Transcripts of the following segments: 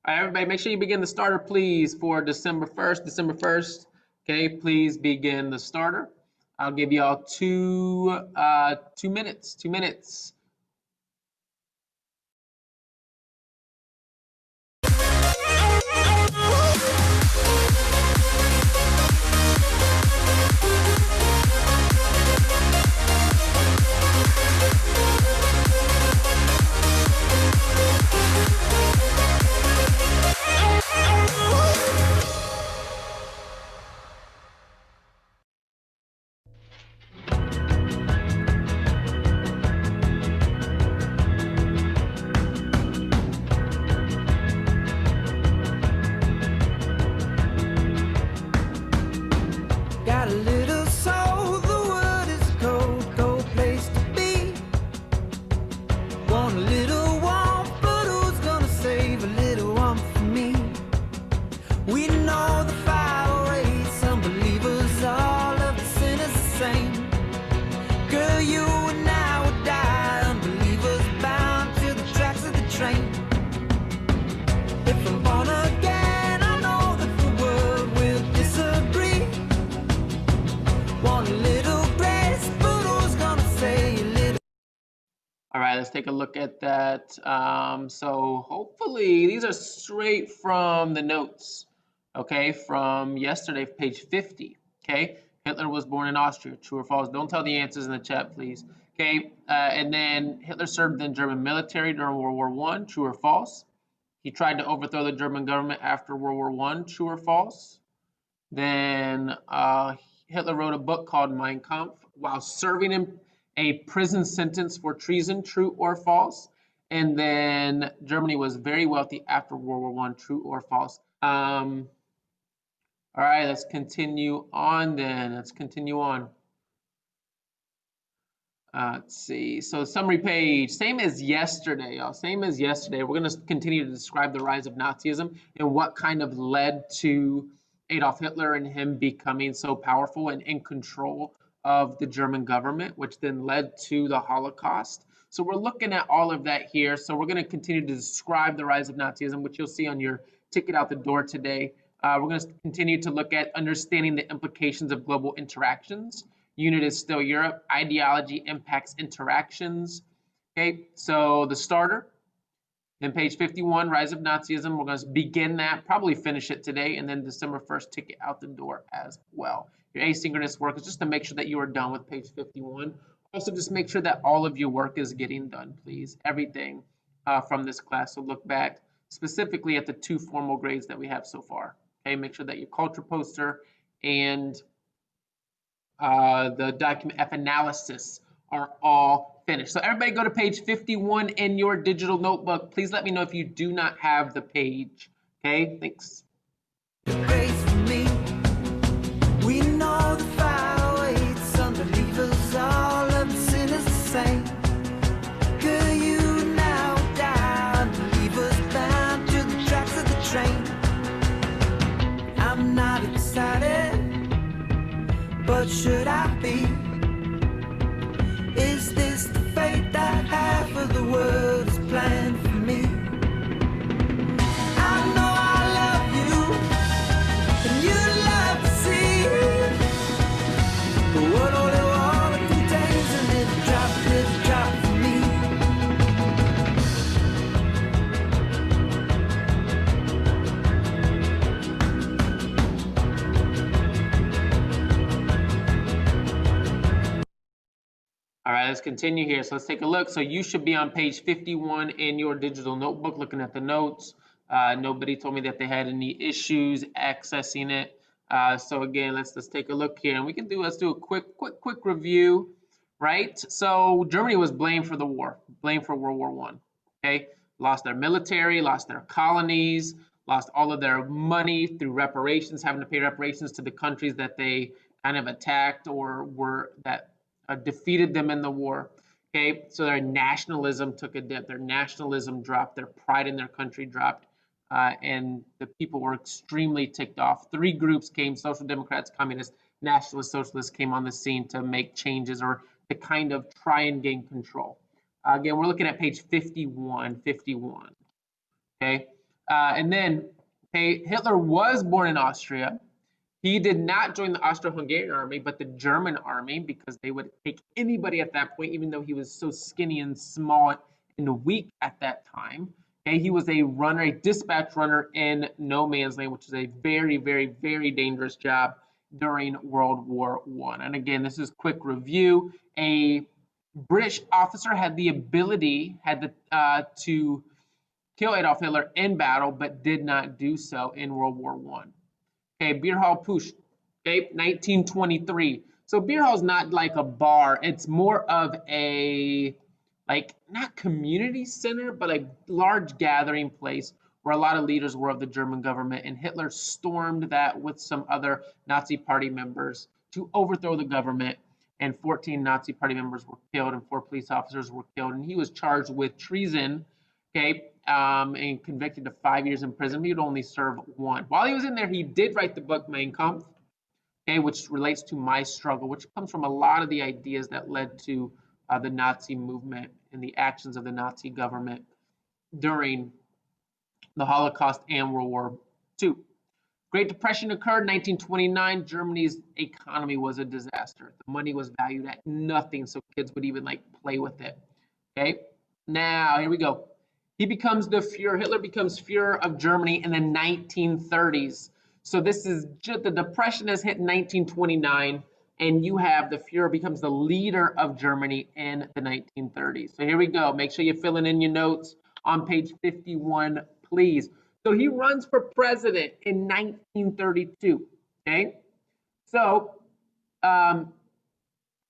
All right, everybody, make sure you begin the starter, please, for December 1st. December 1st, okay, please begin the starter. I'll give y'all 2 minutes. 2 minutes. Got a little soul, the world is a cold, cold place to be. Want a little warmth, but who's gonna save a little warmth for me? We know the fire rates, some believers, all of the sinners the same. Girl, you and I would die, unbelievers bound to the tracks of the train. If I'm born again, I know that the world will disagree. Want a little grace, but who's gonna say a little? All right, let's take a look at that. So hopefully these are straight from the notes, okay, from yesterday, page 50. Okay, Hitler was born in Austria. True or false? Don't tell the answers in the chat, please. Okay, and then Hitler served in the German military during World War I. True or false? He tried to overthrow the German government after World War I. True or false? Then Hitler wrote a book called Mein Kampf while serving in a prison sentence for treason. True or false? And then Germany was very wealthy after World War I. True or false? All right, let's continue on then. Let's continue on. Let's see. So summary page, same as yesterday, y'all. Same as yesterday. We're going to continue to describe the rise of Nazism and what kind of led to Adolf Hitler and him becoming so powerful and in control of the German government, which then led to the Holocaust. So we're looking at all of that here. So we're going to continue to describe the rise of Nazism, which you'll see on your ticket out the door today. We're going to continue to look at understanding the implications of global interactions. Unit is still Europe. Ideology impacts interactions. Okay, so the starter. Then page 51, Rise of Nazism. We're going to begin that, probably finish it today, and then December 1st, ticket out the door as well. Your asynchronous work is just to make sure that you are done with page 51. Also, just make sure that all of your work is getting done, please. Everything from this class. So look back specifically at the 2 formal grades that we have so far. Okay, make sure that your culture poster and the document F analysis are all finished. So everybody go to page 51 in your digital notebook. Please let me know if you do not have the page. Okay, thanks. Grace for me. We know the fire waits, unbelievers, all of the sinners the same. Girl, you now die, unbelievers bound to the tracks of the train. I'm not excited, but should I be? Is this the fate that half of the world is planned for me? I know I love you, and you love to see the world only water contains a little drop for me. All right, let's continue here. So let's take a look. So you should be on page 51 in your digital notebook looking at the notes. Nobody told me that they had any issues accessing it. So again, let's take a look here, and let's do a quick review, right? So Germany was blamed for the war, blamed for World War I. Okay, lost their military, lost their colonies, lost all of their money through reparations, having to pay reparations to the countries that they kind of attacked or were that defeated them in the war. Okay, so their nationalism took a dip. Their nationalism dropped. Their pride in their country dropped, and the people were extremely ticked off. 3 groups came: Social Democrats, Communists, Nationalist Socialists came on the scene to make changes or to kind of try and gain control. Again, we're looking at page 51. Okay, And then, okay, Hitler was born in Austria. He did not join the Austro-Hungarian army, but the German army, because they would take anybody at that point, even though he was so skinny and small and weak at that time. Okay, he was a runner, a dispatch runner in no man's land, which is a very, very, very dangerous job during World War I. And again, this is quick review. A British officer had the ability, to kill Adolf Hitler in battle, but did not do so in World War I. Okay, Beer Hall Putsch, okay, 1923. So beer hall is not like a bar. It's more of a, like, not community center, but a large gathering place where a lot of leaders were of the German government. And Hitler stormed that with some other Nazi party members to overthrow the government. And 14 Nazi party members were killed and 4 police officers were killed. And he was charged with treason, okay, and convicted to 5 years in prison. He would only serve 1. While he was in there, he did write the book Mein Kampf, okay, which relates to my struggle, which comes from a lot of the ideas that led to the Nazi movement and the actions of the Nazi government during the Holocaust and World War II. Great Depression occurred in 1929. Germany's economy was a disaster. The money was valued at nothing, so kids would even like play with it. Okay, now here we go. He becomes the Fuhrer. Hitler becomes Fuhrer of Germany in the 1930s. So this is just, the depression has hit in 1929, and you have the Fuhrer becomes the leader of Germany in the 1930s. So here we go. Make sure you're filling in your notes on page 51, please. So he runs for president in 1932. Okay, so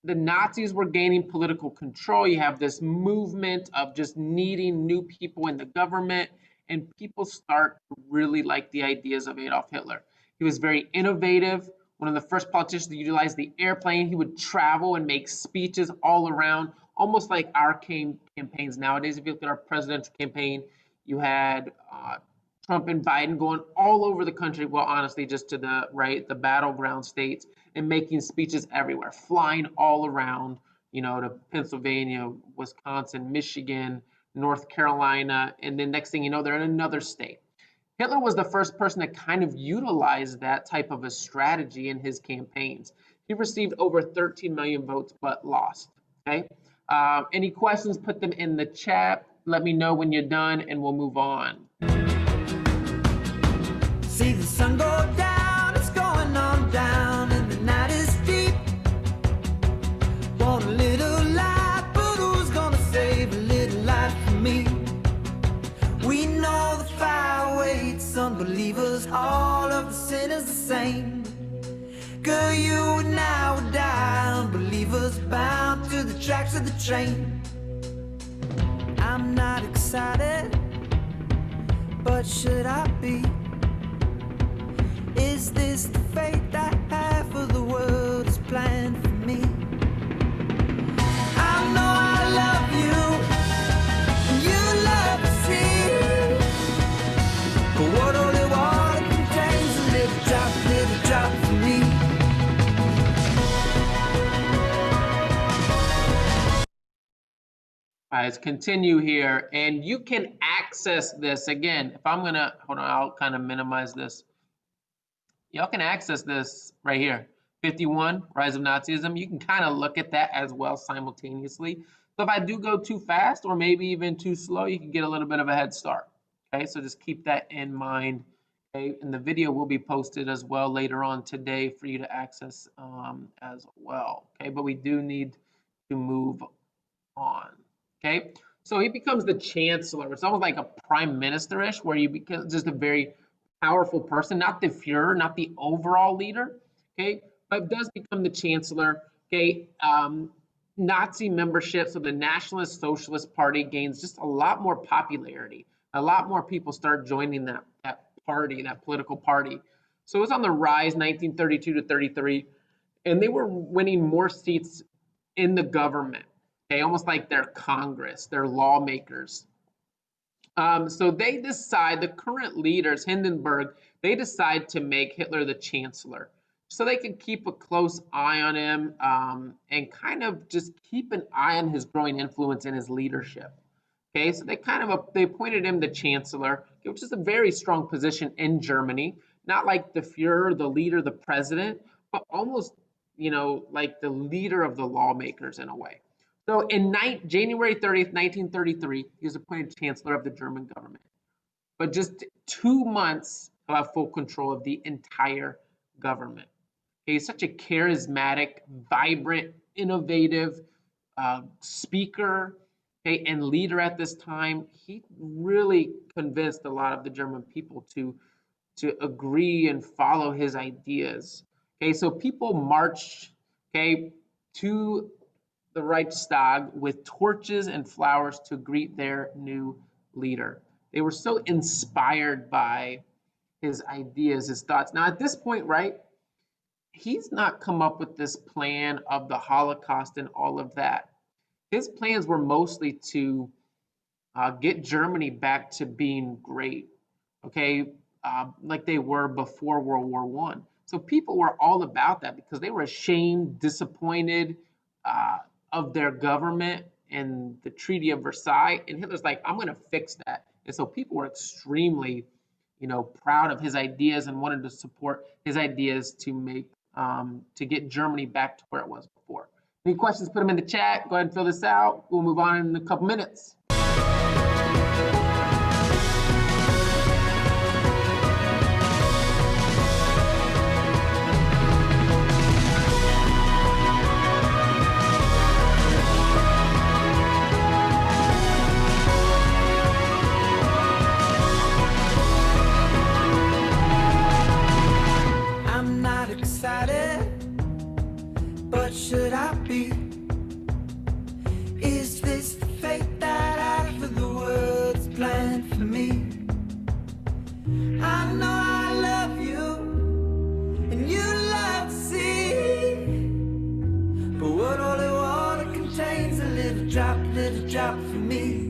the Nazis were gaining political control. You have this movement of just needing new people in the government, and people start to really like the ideas of Adolf Hitler. He was very innovative, one of the first politicians to utilize the airplane. He would travel and make speeches all around, almost like our campaigns nowadays. If you look at our presidential campaign, you had Trump and Biden going all over the country, well, honestly, just to the right, the battleground states, and making speeches everywhere, flying all around, to Pennsylvania, Wisconsin, Michigan, North Carolina, and then next thing you know, they're in another state. Hitler was the first person to kind of utilize that type of a strategy in his campaigns. He received over 13 million votes, but lost, okay? Any questions, put them in the chat. Let me know when you're done, and we'll move on. See the sun go down, it's going on down, and the night is deep. Want a little light, but who's gonna save a little light for me? We know the fire waits, unbelievers, all of the sinners the same. Girl, you and I would die, unbelievers bound to the tracks of the train. I'm not excited, but should I be? Is this the fate that half of the world is planned for me? I know I love you, and you love the sea, but what only water contains a little drop for me. All right, let's continue here, and you can access this again. If I'm gonna, hold on, I'll kind of minimize this. Y'all can access this right here, 51, Rise of Nazism. You can kind of look at that as well simultaneously. So if I do go too fast or maybe even too slow, you can get a little bit of a head start. Okay, so just keep that in mind. Okay, and the video will be posted as well later on today for you to access as well. Okay, but we do need to move on. Okay, so he becomes the chancellor. It's almost like a prime minister-ish, where you become just a very powerful person, not the Fuhrer, not the overall leader, okay, but does become the chancellor, okay. Nazi membership, so the Nationalist Socialist Party gains just a lot more popularity. A lot more people start joining that party, that political party. So it was on the rise, 1932 to 33, and they were winning more seats in the government, okay, almost like their Congress, their lawmakers. So they decide, the current leaders, Hindenburg, they decide to make Hitler the chancellor so they can keep a close eye on him and kind of just keep an eye on his growing influence and his leadership. Okay, so they appointed him the chancellor, which is a very strong position in Germany. Not like the Führer, the leader, the president, but almost, like the leader of the lawmakers in a way. So January 30th, 1933, he was appointed chancellor of the German government. But just 2 months he'll have full control of the entire government. Okay, he's such a charismatic, vibrant, innovative speaker, okay, and leader at this time. He really convinced a lot of the German people to agree and follow his ideas. Okay, so people marched, okay, to the Reichstag with torches and flowers to greet their new leader. They were so inspired by his ideas, his thoughts. Now, at this point, right, he's not come up with this plan of the Holocaust and all of that. His plans were mostly to get Germany back to being great, okay, like they were before World War One. So people were all about that because they were ashamed, disappointed of their government and the Treaty of Versailles. And Hitler's like, I'm going to fix that. And so people were extremely, proud of his ideas and wanted to support his ideas to get Germany back to where it was before. Any questions, put them in the chat. Go ahead and fill this out. We'll move on in a couple minutes. I'm not excited, but should I be? Is this the fate that I for the world's planned for me? I know I love you, and you love to see. But what holy water contains a little drop for me.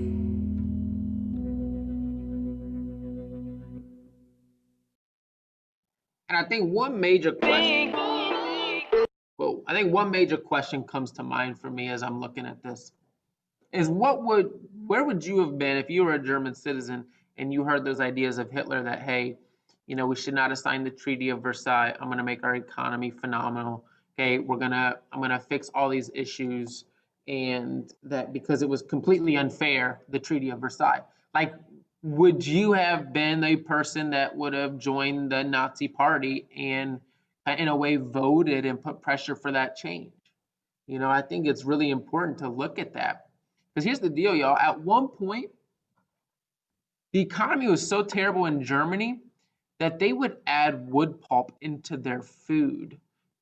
And I think one major question. Well, I think one major question comes to mind for me as I'm looking at this is where would you have been if you were a German citizen and you heard those ideas of Hitler that, hey, we should not assign the Treaty of Versailles. I'm going to make our economy phenomenal. Okay, I'm going to fix all these issues, and that because it was completely unfair, the Treaty of Versailles. Like, would you have been the person that would have joined the Nazi party and in a way voted and put pressure for that change? I think it's really important to look at that. Because here's the deal, y'all. At one point, the economy was so terrible in Germany that they would add wood pulp into their food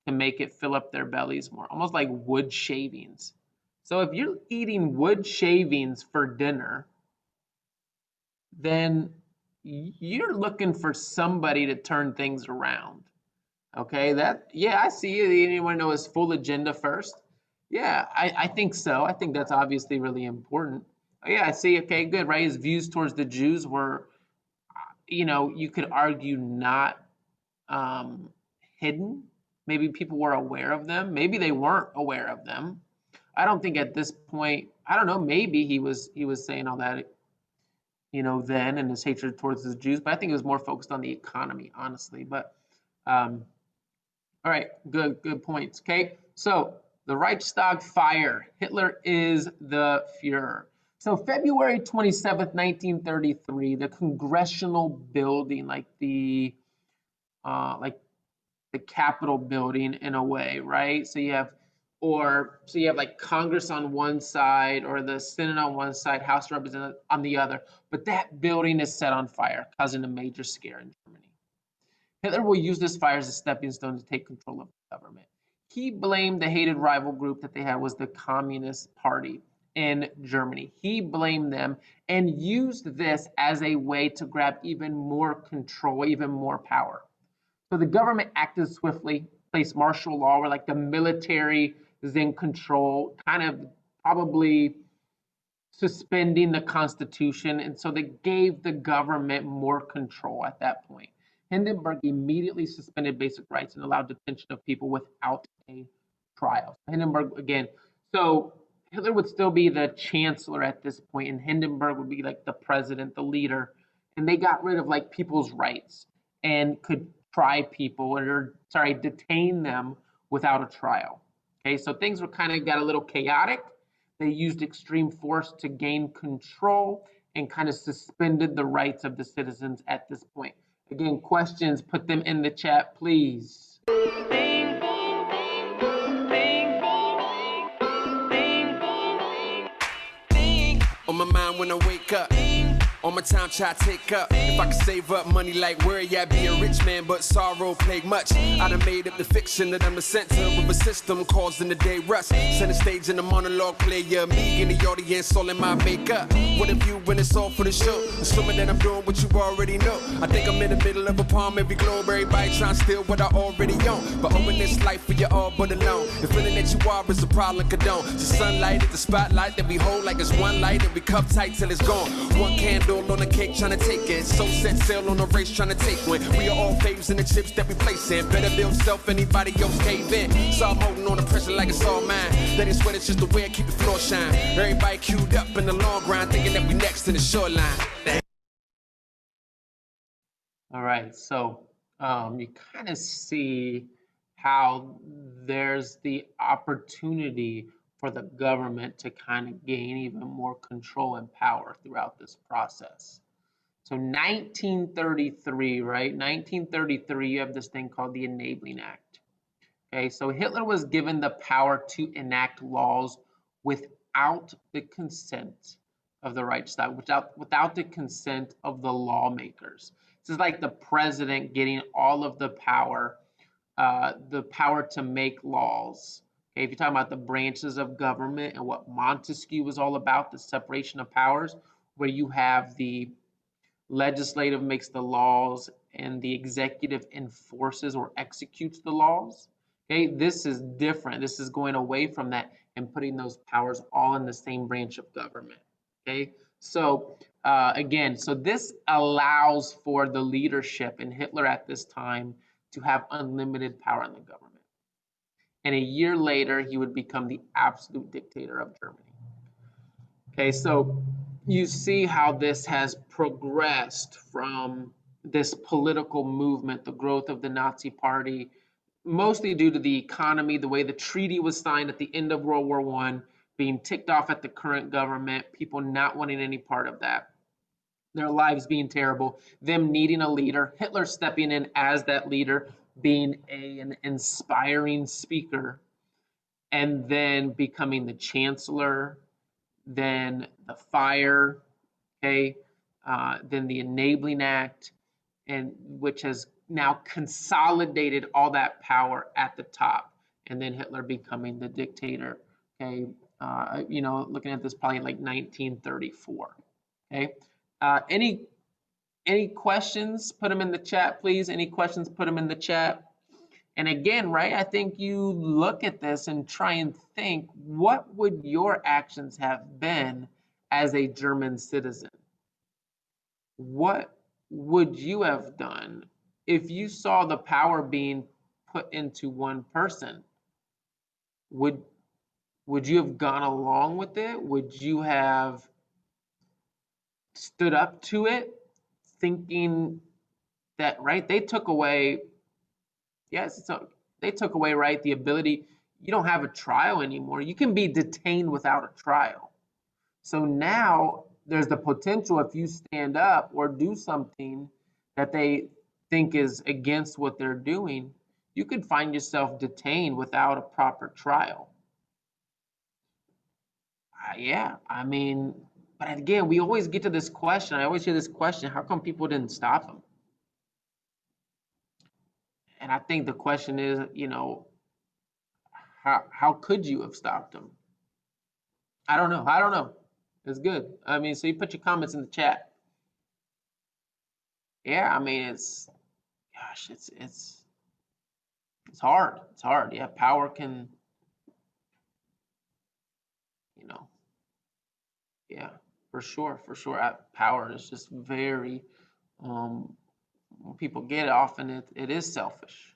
to make it fill up their bellies more, almost like wood shavings. So if you're eating wood shavings for dinner, then you're looking for somebody to turn things around. Okay, I see it. Anyone know his full agenda first? Yeah, I think so. I think that's obviously really important. Oh, yeah, I see. Okay, good, right? His views towards the Jews were, you could argue not hidden. Maybe people were aware of them. Maybe they weren't aware of them. I don't think at this point, I don't know, maybe he was saying all that, then, and his hatred towards the Jews, but I think it was more focused on the economy, honestly. But all right, good points. Okay, so the Reichstag fire. Hitler is the Führer. So February 27th, 1933, the Congressional Building, like the Capitol building in a way, right? So you have like Congress on one side or the Senate on one side, House of Representatives on the other. But that building is set on fire, causing a major scare in Germany. Hitler will use this fire as a stepping stone to take control of the government. He blamed the hated rival group that they had was the Communist Party in Germany. He blamed them and used this as a way to grab even more control, even more power. So the government acted swiftly, placed martial law where like the military is in control, kind of probably suspending the Constitution. And so they gave the government more control at that point. Hindenburg immediately suspended basic rights and allowed detention of people without a trial. Hindenburg, again, so Hitler would still be the chancellor at this point, and Hindenburg would be like the president, the leader. And they got rid of like people's rights and could try people or, sorry, detain them without a trial. Okay, so things were kind of got a little chaotic. They used extreme force to gain control and kind of suspended the rights of the citizens at this point. Again, questions, put them in the chat, please. On my mind when I wake up, on my time try to take up. If I could save up money like where yeah, be a rich man, but sorrow plague much. I done made up the fiction that I'm the center of a system causing the day rust. Center stage in the monologue player, me in the audience, all in my makeup. What if you when it's all for the show? Assuming that I'm doing what you already know. I think I'm in the middle of a palm, every globe, everybody trying to steal what I already own. But owning this life for you all but alone. The feeling that you are is a problem condone. The sunlight is the spotlight that we hold like it's one light and we cup tight till it's gone. One candle on the cake trying to take it. So set sail on the race trying to take one. We are all faves in the chips that we place in. Better build self, anybody else cave in. So I'm holding on the pressure like it's all mine. Let it sweat, it's just the way I keep the floor shine. Everybody queued up in the long grind, thinking that we next to the shoreline. All right, so you kind of see how there's the opportunity for the government to kind of gain even more control and power throughout this process. So 1933, right? 1933, you have this thing called the Enabling Act. Okay, so Hitler was given the power to enact laws without the consent of the Reichstag, without the consent of the lawmakers. This is like the president getting all of the power to make laws. Okay, if you're talking about the branches of government and what Montesquieu was all about, the separation of powers, where you have the legislative makes the laws and the executive enforces or executes the laws. Okay, this is different. This is going away from that and putting those powers all in the same branch of government. Okay, so again, so this allows for the leadership and Hitler at this time to have unlimited power in the government. And a year later, he would become the absolute dictator of Germany. Okay, so you see how this has progressed from this political movement, the growth of the Nazi Party, mostly due to the economy, the way the treaty was signed at the end of World War I, being ticked off at the current government, people not wanting any part of that, their lives being terrible, them needing a leader, Hitler stepping in as that leader, being an inspiring speaker, and then becoming the chancellor, then the fire, okay, then the Enabling Act, and which has now consolidated all that power at the top, and then Hitler becoming the dictator, okay, looking at this probably like 1934, okay. Any questions? Put them in the chat, please. Any questions? Put them in the chat. And again, right, I think you look at this and try and think, what would your actions have been as a German citizen? What would you have done if you saw the power being put into one person? Would you have gone along with it? Would you have stood up to it, thinking that, right, they took away, yes, so they took away, right, the ability, you don't have a trial anymore. You can be detained without a trial. So now there's the potential, if you stand up or do something that they think is against what they're doing, you could find yourself detained without a proper trial. Yeah, I mean, but again, we always get to this question. I always hear this question, how come people didn't stop him? And I think the question is, how could you have stopped him? I don't know. It's good. I mean, so you put your comments in the chat. Yeah, I mean, it's hard. It's hard. Yeah, power can, yeah, for sure. Power is just very, when people get it, often it is selfish.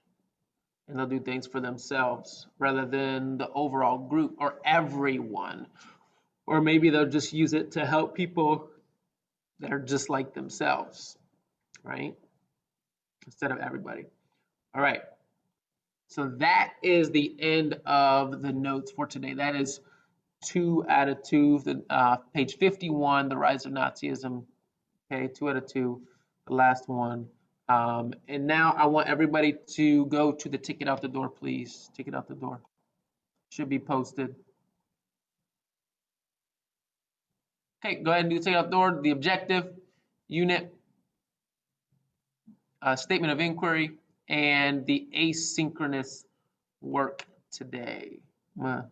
and they'll do things for themselves rather than the overall group or everyone. Or maybe they'll just use it to help people that are just like themselves, right? Instead of everybody. All right. So that is the end of the notes for today. That is 2 out of 2, page 51, The Rise of Nazism. Okay, 2 out of 2, the last one. And now I want everybody to go to the ticket out the door, please. Ticket out the door. Should be posted. Okay, go ahead and do ticket out the door. The objective, unit, statement of inquiry, and the asynchronous work today. I'm gonna